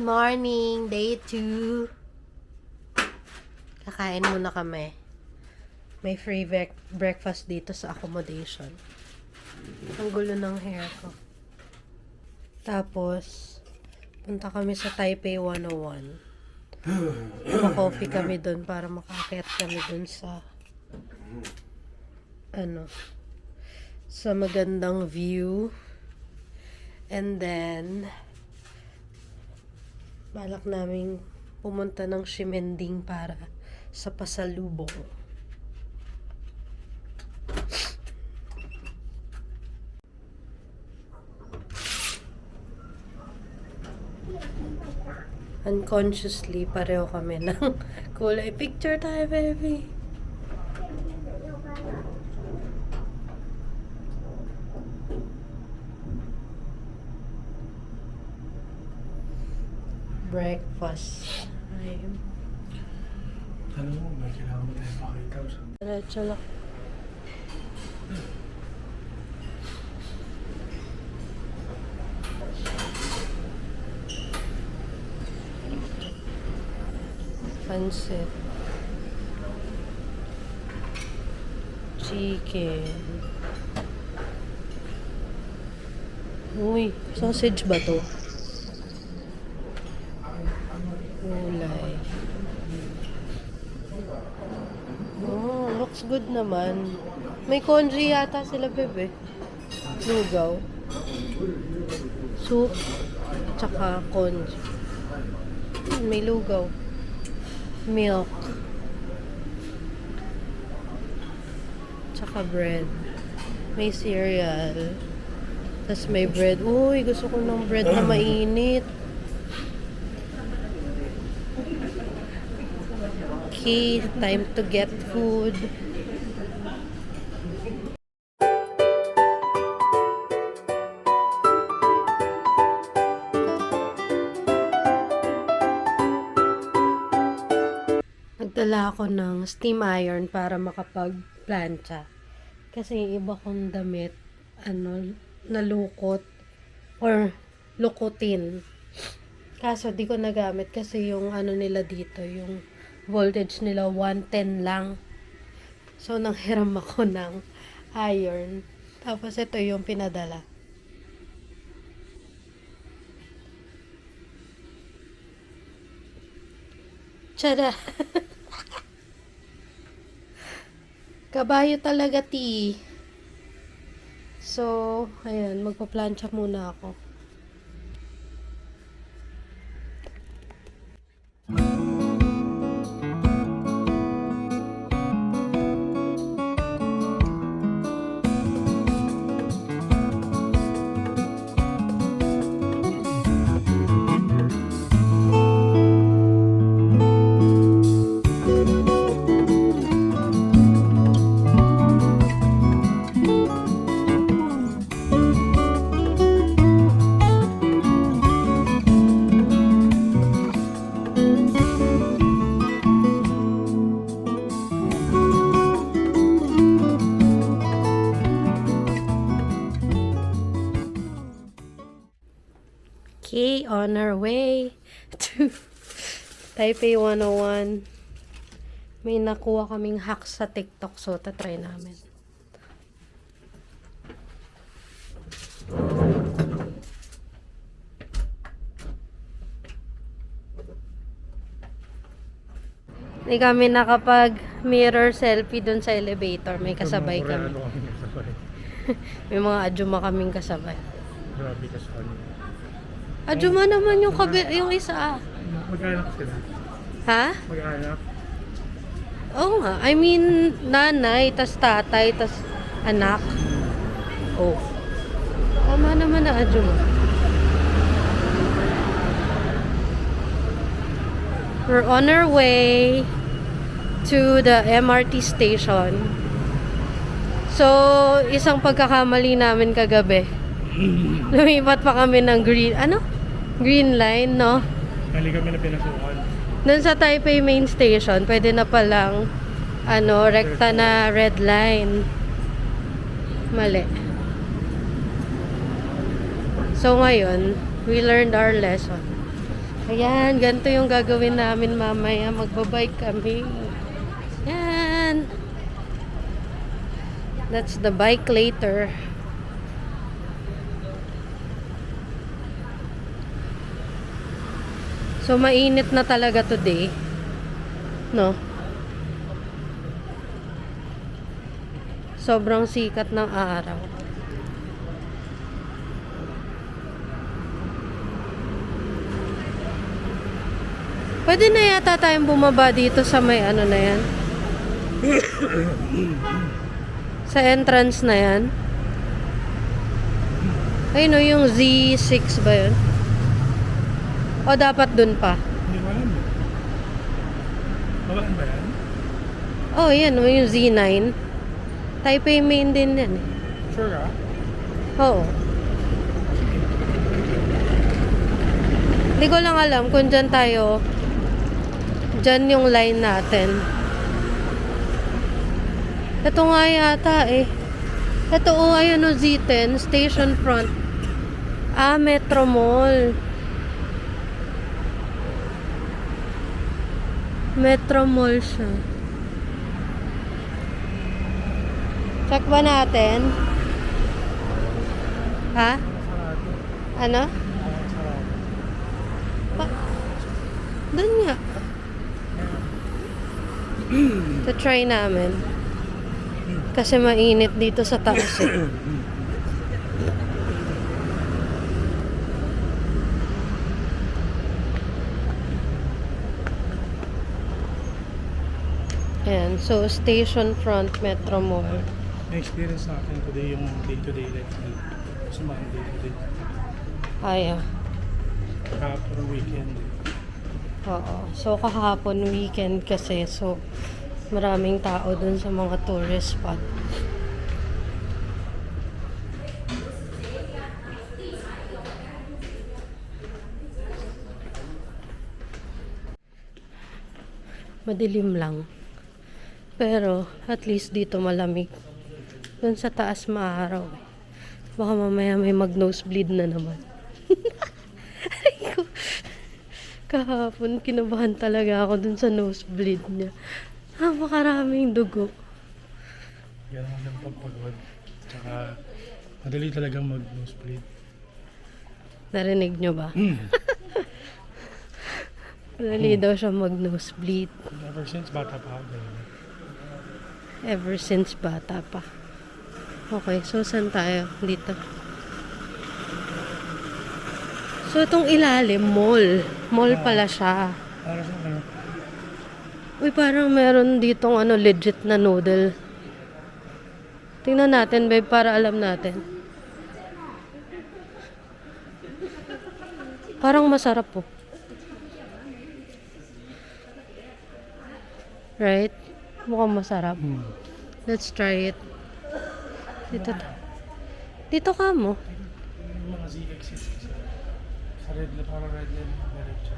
morning, day 2. Kakain muna kami. May free breakfast dito sa accommodation. Ang gulo ng hair ko. Tapos, punta kami sa Taipei 101. Maka-coffee kami dun para makaakyat kami dun sa sa magandang view. And then, balak naming pumunta ng Ximending para sa pasalubong. Unconsciously, pareho kami ng kulay. Picture tayo, baby. Breakfast time. Alam mo, may kailangan mo tayo pakita. Diretso lang. Pansit. Chicken. Uy, sausage ba to? Gulay. Oh, looks good naman. May congee yata sila, bebe. Lugaw. Soup. Tsaka congee. May lugaw. Milk. Tsaka bread. May cereal. Tapos may bread. Uy, gusto ko ng bread na mainit. Okay, time to get food. Nagdala ako ng steam iron para makapag-plancha. Kasi yung iba kong damit, nalukot or lukutin. Kaso di ko nagamit kasi yung nila dito, yung voltage nila 110 lang. So nanghiram ako ng iron. Tapos ito yung pinadala. Tiyada! Kabayo talaga, ti. So, ayan, magpa-plancha muna ako. Okay, on our way to Taipei 101. May nakuha kaming hack sa TikTok, so tatry namin. Hindi kami nakapag mirror selfie dun sa elevator. May kasabay kami. May mga adyuma kaming kasabay. Grabe ka sa Adyuma naman yung isa. Mag-anak sila. Ha? Mag-anak. Oo nga. I mean, nanay, tas tatay, tas anak. Oh. Tama naman na adyuma. We're on our way to the MRT station. So, isang pagkakamali namin kagabi. Lumipat pa kami ng green line, no? Kali kami na pinasukan. Doon sa Taipei main station, pwede na palang rekta na red line. Mali. So ngayon, we learned our lesson. Ayan, ganito yung gagawin namin mamaya. Magbabike kami. Yan. That's the bike later. So, mainit na talaga today. No? Sobrang sikat ng araw. Pwede na yata tayong bumaba dito sa may ano na yan. Sa entrance na yan. Ayun o, yung Z6 ba yun? O dapat dun pa? Hindi ko alam. Babaan ba yan? Oh, yan o, yung Z9. Taipei main din yan eh. Sure ka? Oo. Hindi ko lang alam kung dyan tayo. Dyan yung line natin. Ito nga yata eh. Ito o, ayun o, Z10, station front. Ah, Metro Mall. Metro Mall siya. Check ba natin? Ha? Sarado. Ano? Sarado. Doon nga. To try namin. Kasi mainit dito sa taas eh. Ayan, so station front Metro Mall. Na-experience natin today yung day-to-day life na sumahan day-to-day. Ay, Kahapon weekend. oo. So kahapon weekend kasi, so maraming tao dun sa mga tourist spot. Madilim lang. Pero at least dito malamig. Dun sa taas maaraw eh. Baka mamaya may mag-nosebleed na naman. Aray ko. Kahapon, kinabahan talaga ako dun sa nosebleed niya. Napakaraming dugo. Yan ang lang pagpagod. Tsaka madali talagang mag-nosebleed. Narinig nyo ba? Madali daw siya mag-nosebleed. Ever since bata pa ako. ganun. Ever since bata pa. Okay, so saan tayo? Dito. So itong ilalim, mall. Mall pala siya. Para sa ano? Uy, parang meron ditong ano, legit na noodle. Tingnan natin, babe, para alam natin. Parang masarap po. Right? Mukhang masarap. Let's try it. Dito ka mo. Yung mga ZXs kasi. Sa red na parang red na diretso.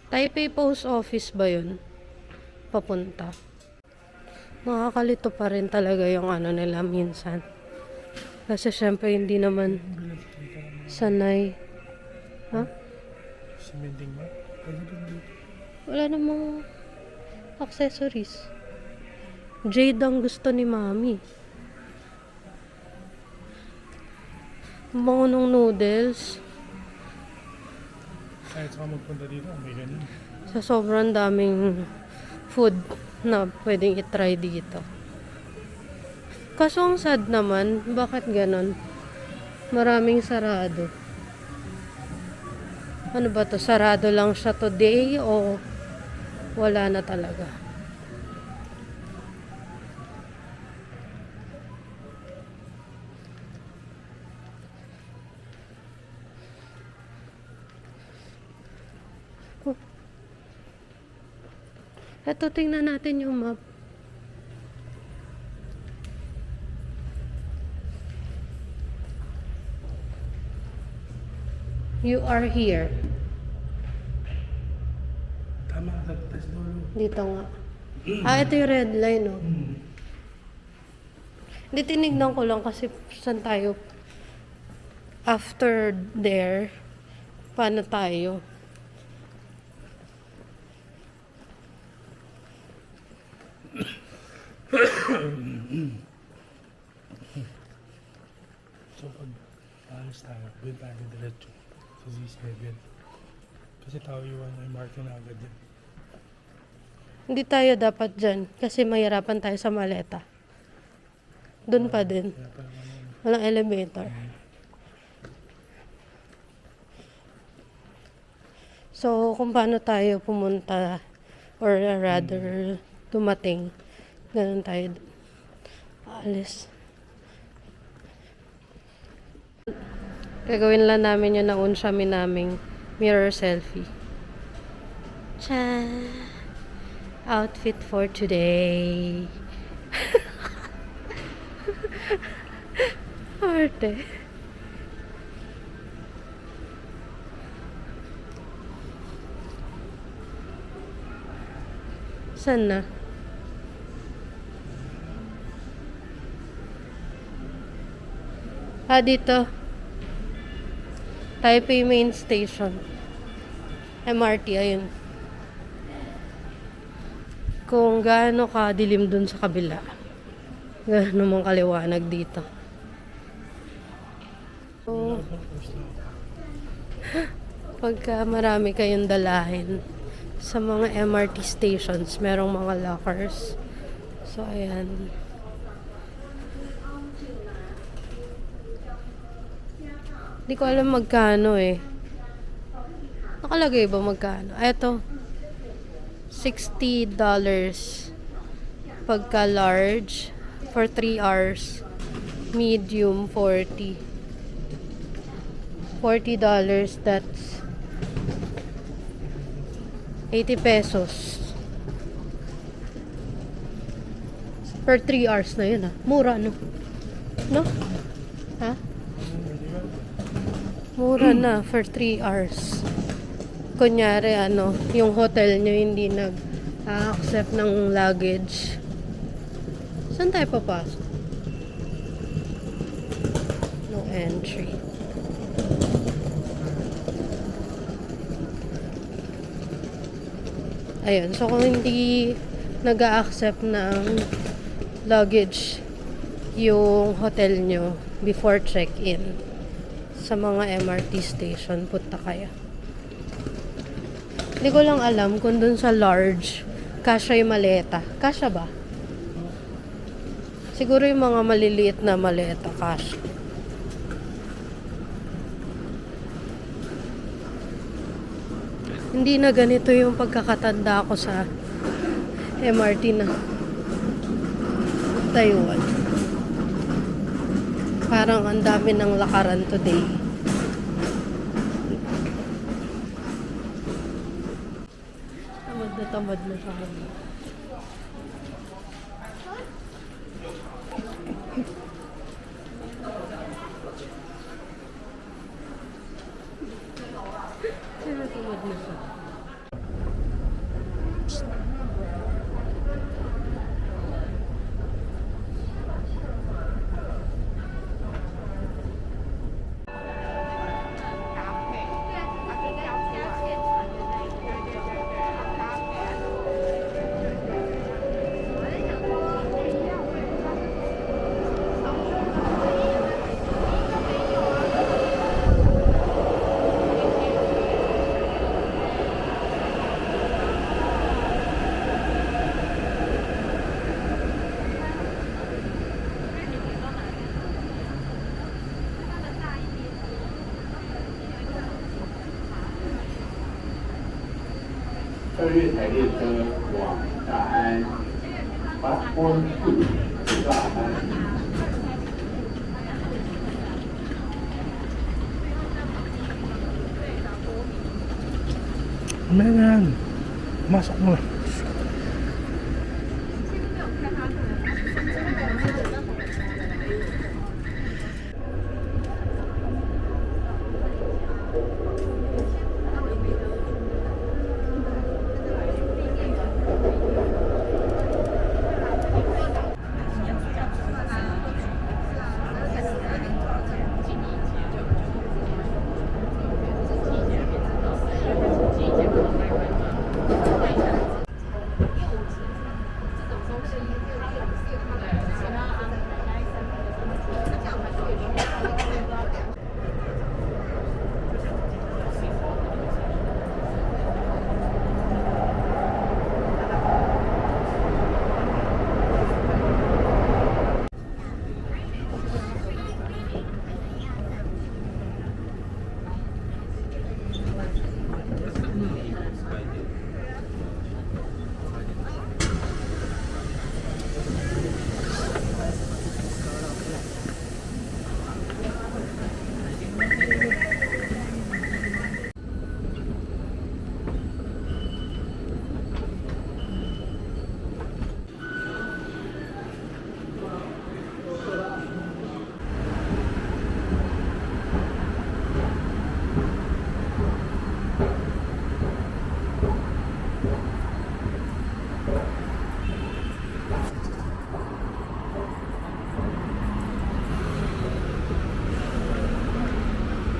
Taipei Post Office ba yun? Papunta. Nakakalito pa rin talaga yung ano nila minsan. Kasi syempre hindi naman sanay. Ha? Cementing ba? Pwede ba dito? Wala namang accessories. Jade ang gusto ni Mami. Ang bango ng noodles. Kahit saka magpunta dito, may ganun. Sa sobrang daming food na pwedeng itry dito. Kaso ang sad naman, bakit ganon? Maraming sarado. Ano ba to? Sarado lang siya today o wala na talaga? Eto, tingnan natin yung map. You are here. Tama, Dito nga. Ito yung red line, oh. Hindi, tinignan ko lang kasi saan tayo. After there, paano tayo? So pag alis tayo, doon tayo diretso sa Z7. Kasi tao iwan na MRT na agad yan. Hindi tayo dapat dyan kasi mahirapan tayo sa maleta. Doon pa din. Kaya parang Walang elevator. So, kung paano tayo pumunta or rather dumating, ganun tayo alis. Gagawin lang namin yung naunsyami naming mirror selfie. Tcha! Outfit for today. Arte. Saan na? Dito. Taipei Main Station. MRT, ayun. Kung gaano ka dilim dun sa kabila, gaano mong kaliwanag dito. So, pagka marami kayong dalahin sa mga MRT stations, merong mga lockers. So, ayan. Hindi ko alam magkano eh. Nakalagay ba magkano? Eto. $60 pagka large for 3 hours. Medium, $40. $40, that's 80 pesos. Per 3 hours na yun ah. Mura no? No? Ha? Mura na for 3 hours. Kunyari yung hotel nyo hindi nag-accept ng luggage. Saan tayo papasok? No entry. Ayun, so kung hindi nag-accept ng luggage yung hotel nyo before check-in sa mga MRT station, punta kayo. Hindi ko lang alam kung dun sa large, kasya yung maleta. Kasya ba? Siguro yung mga maliliit na maleta, kasya. Hindi na ganito yung pagkakatanda ko sa MRT na Taiwan. Parang ang dami ng lakaran today. Tamad na siya. Tamad na siya.2月台列车往大安，Passport 4大安。Ayan. Masok mo na.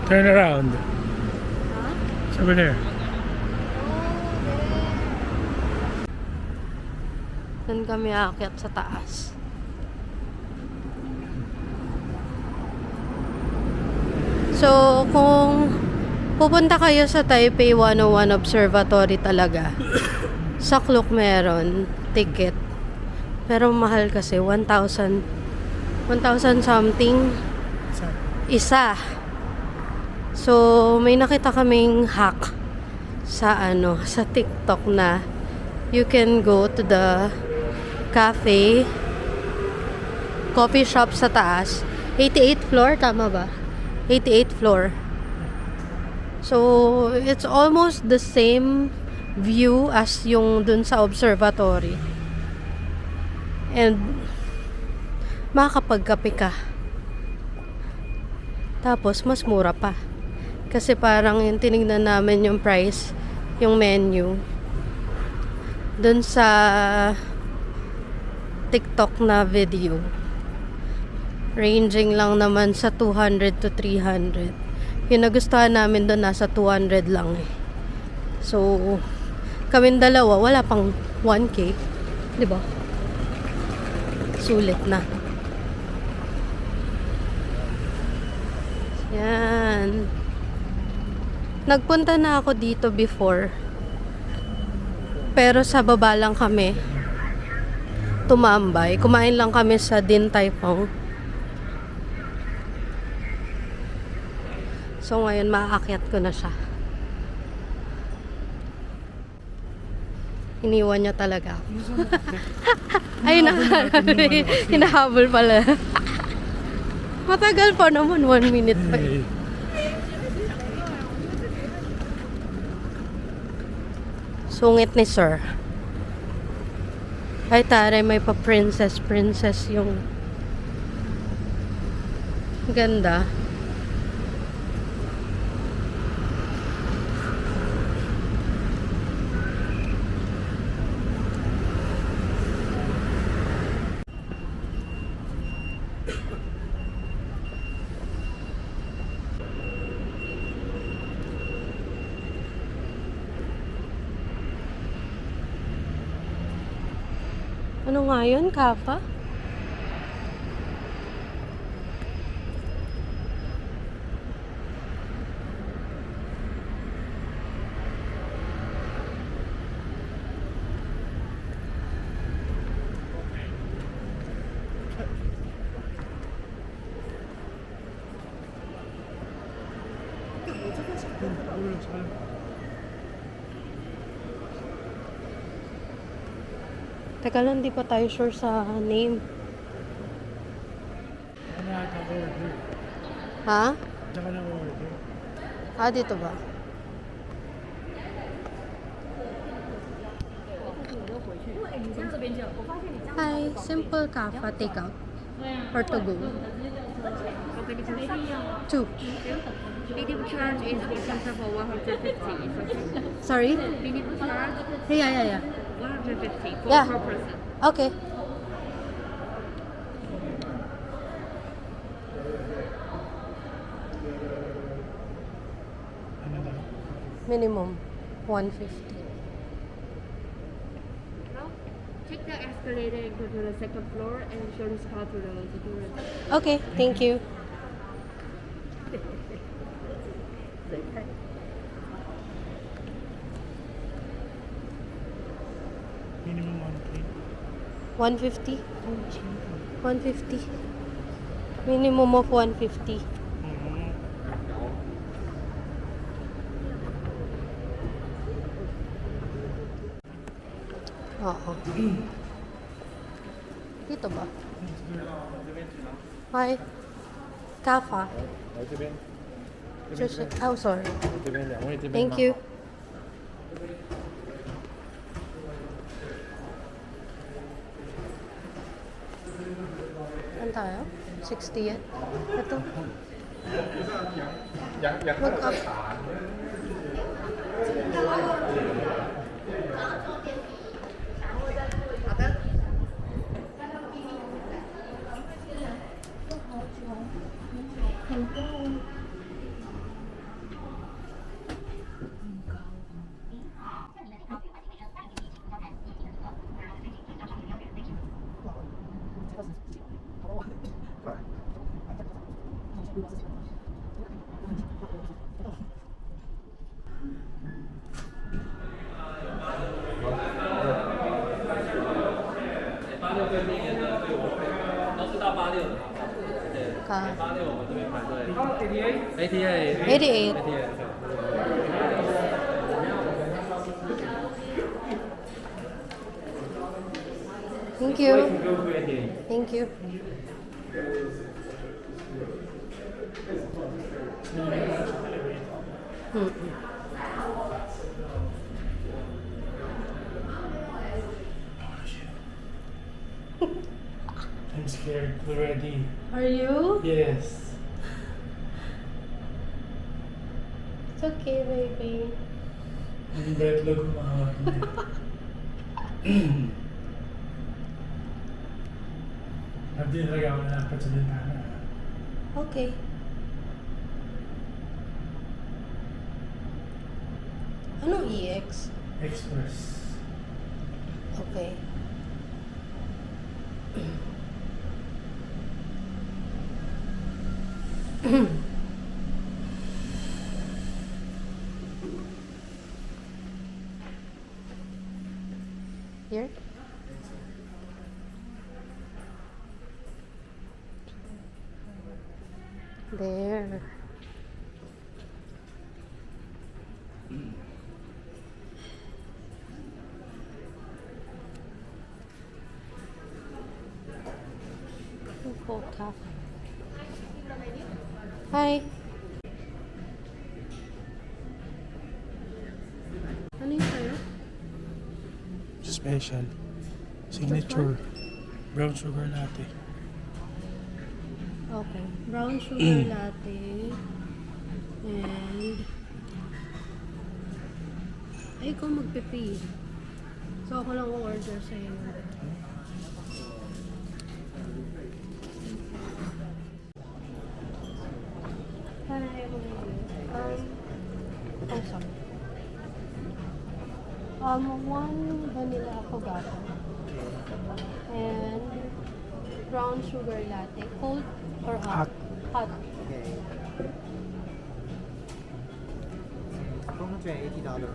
Turn around. It's over there. Doon kami aakyat sa taas. So, kung pupunta kayo sa Taipei 101 Observatory talaga, sa Klook meron ticket. Pero mahal kasi 1,000 something isa. So, may nakita kaming hack sa sa TikTok na you can go to the coffee shop sa taas. 88th floor, tama ba? 88th floor. So, it's almost the same view as yung dun sa observatory. And, makakapagkape ka. Tapos, mas mura pa. Kasi parang yung tinignan namin yung price, yung menu. Dun sa TikTok na video. Ranging lang naman sa 200 to 300. Yung nagustuhan namin doon nasa 200 lang eh. So, kaming dalawa, wala pang 1K. Diba? Sulit na. Yan. Nagpunta na ako dito before. Pero sa baba lang kami tumambay. Kumain lang kami sa Din Tai Fung. So ngayon maaakyat ko na siya. Iniwan niya talaga ako. Ay, hinahabol pala. Matagal pa naman, 1 minute pa. Sungit ni sir. Ay, taray, may pa princess yung ganda. Ano nga yun, Kappa? Teka lang, di pa tayo sure sa name. Ano ata order? Ha? Tsaka na order. Ah, dito ba? Hi, simple kappa takeout. Or to go? Two. Minimum charge is for 150. Sorry? Minimum charge Yeah. 150 for Yeah. per person. Okay. Ano daw? Minimum 150. Now, take the escalator and go to the second floor and show this card to the security. Okay, thank you. Minimum 1K. 150? Oh, cheap. 150. Minimum of 150. Oo. Dito ba? Hi. Kappa. 我这边，Oh, sorry. 这边2位这边。 Thank you. Saan tayo? 60 yan? Ito. Look up. 88. Thank you. Thank you. I'm scared already. Are you? Yes. It's okay, baby. Yung betlog umahawak na. Hindi talaga ako nalapat sa bintana. Okay. Anong EX? Express. Okay. Here? There. Cold Hi. Ano yung sa'yo? Special. Signature. Brown sugar latte. Okay. Brown sugar latte. And... Ay, ikaw magpipi. So, ako lang order sa'yo. Hi, oh, sorry. One vanilla affogato. And brown sugar latte. Cold or hot? Hot. $480.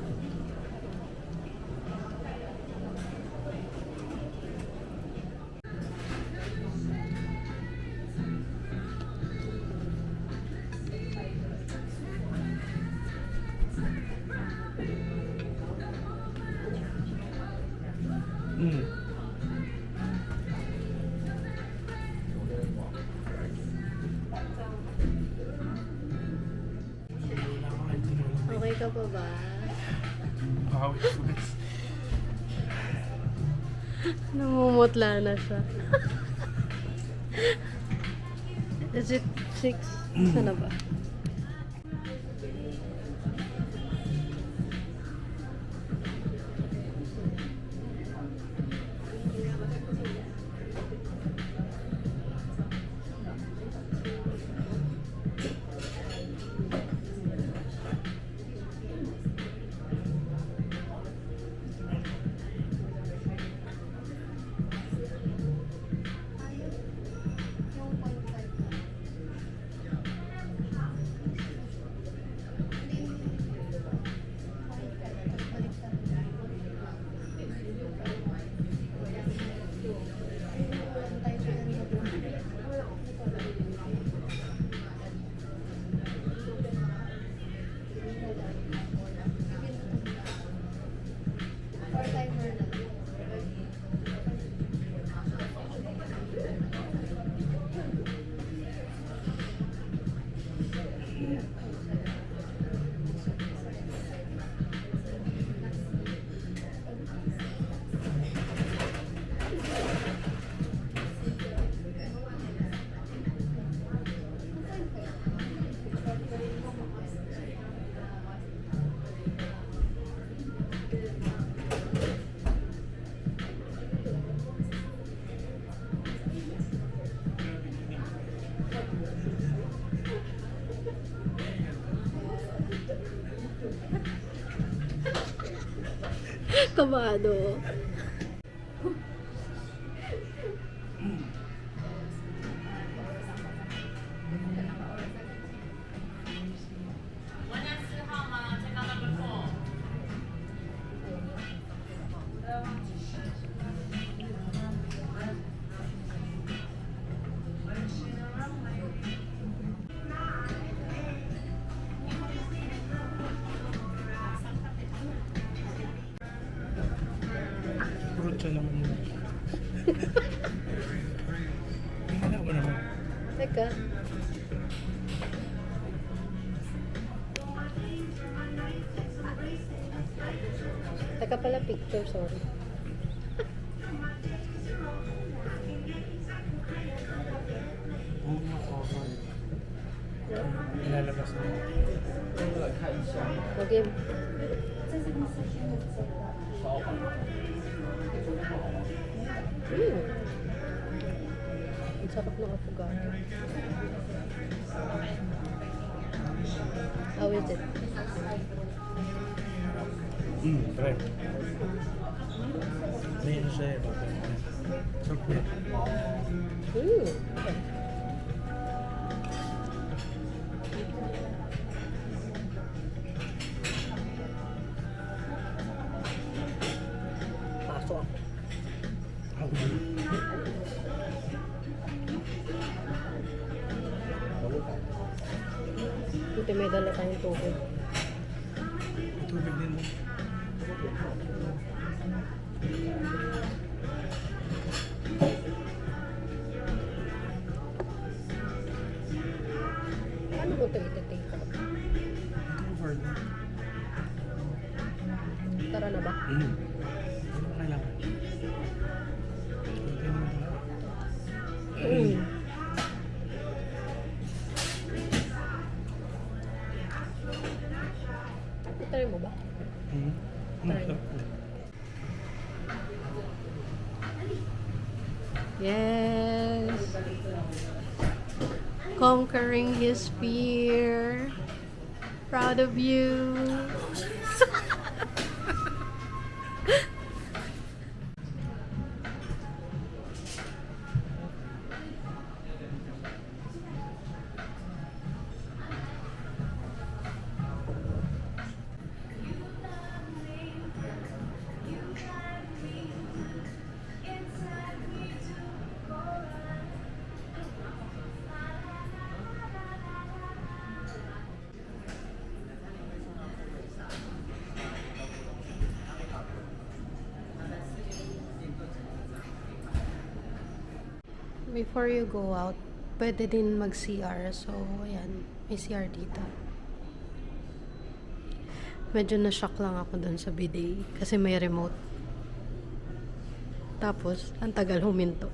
Okay ka pa ba? Pawis. Namumutla na siya. Is it 6? Sana ba? Kabado. diretso naman yun. Wala mo naman. Teka. Teka pala picture, sorry. Oo, cover. Ilalabas na. Okay. Ang sarap ng afogado. How is it? Try. May ano siya eh, baka. Sarap niya. Okay. Pasok. Ako. Buti may dala tayong tubig. May tubig din mo. Paano mo ito iti-take out? Cover na. Tara na ba? Ano ba kailangan? Okay naman ba? Try mo ba? Try. Yes. Conquering his fear. Proud of you. Before you go out, pwede din mag-CR. So, ayan. May CR dito. Medyo na-shock lang ako dun sa bidet kasi may remote. Tapos, ang tagal huminto.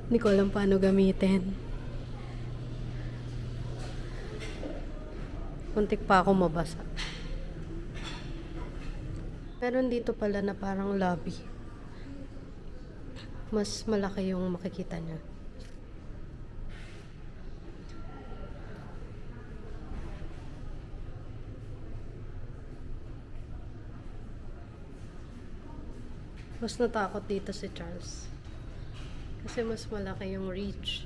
Hindi ko alam paano gamitin. Muntik pa ako mabasa. Meron dito pala na parang lobby. Mas malaki yung makikita niya. Mas natakot dito si Charles. Kasi mas malaki yung reach.